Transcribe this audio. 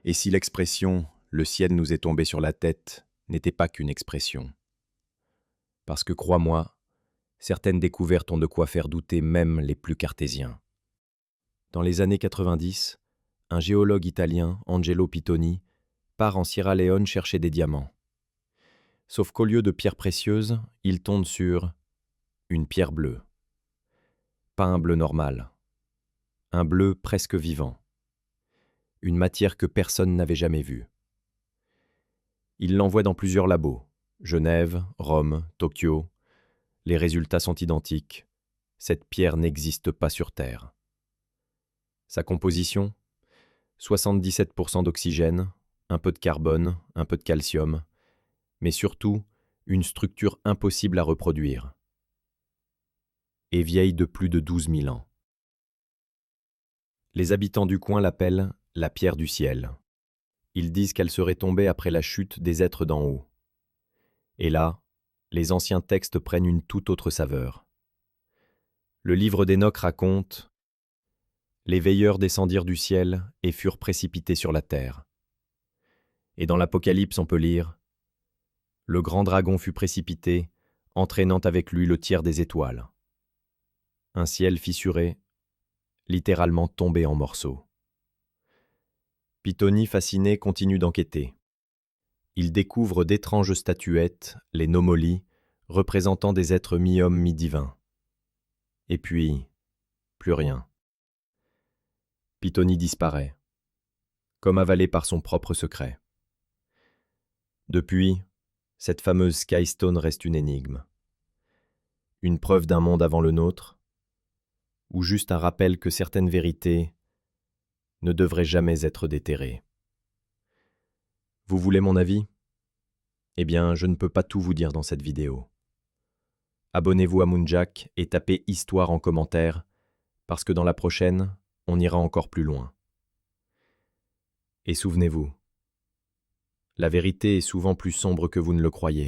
Et si l'expression « le ciel nous est tombé sur la tête » n'était pas qu'une expression? Parce que, crois-moi, certaines découvertes ont de quoi faire douter même les plus cartésiens. Dans les années 90, un géologue italien, Angelo Pitoni, part en Sierra Leone chercher des diamants. Sauf qu'au lieu de pierres précieuses, il tombe sur une pierre bleue. Pas un bleu normal, un bleu presque vivant. Une matière que personne n'avait jamais vue. Il l'envoie dans plusieurs labos, Genève, Rome, Tokyo. Les résultats sont identiques. Cette pierre n'existe pas sur Terre. Sa composition ? 77% d'oxygène, un peu de carbone, un peu de calcium, mais surtout une structure impossible à reproduire. Et vieille de plus de 12 000 ans. Les habitants du coin l'appellent la pierre du ciel. Ils disent qu'elle serait tombée après la chute des êtres d'en haut. Et là, les anciens textes prennent une toute autre saveur. Le livre d'Hénoch raconte « Les veilleurs descendirent du ciel et furent précipités sur la terre. » Et dans l'Apocalypse, on peut lire « Le grand dragon fut précipité, entraînant avec lui le tiers des étoiles. » Un ciel fissuré, littéralement tombé en morceaux. Pitoni, fasciné, continue d'enquêter. Il découvre d'étranges statuettes, les nomolies, représentant des êtres mi-hommes, mi-divins. Et puis, plus rien. Pitoni disparaît, comme avalé par son propre secret. Depuis, cette fameuse Skystone reste une énigme. Une preuve d'un monde avant le nôtre, ou juste un rappel que certaines vérités ne devraient jamais être déterrées. Vous voulez mon avis ? Eh bien, je ne peux pas tout vous dire dans cette vidéo. Abonnez-vous à Moonjack et tapez Histoire en commentaire, parce que dans la prochaine, on ira encore plus loin. Et souvenez-vous, la vérité est souvent plus sombre que vous ne le croyez.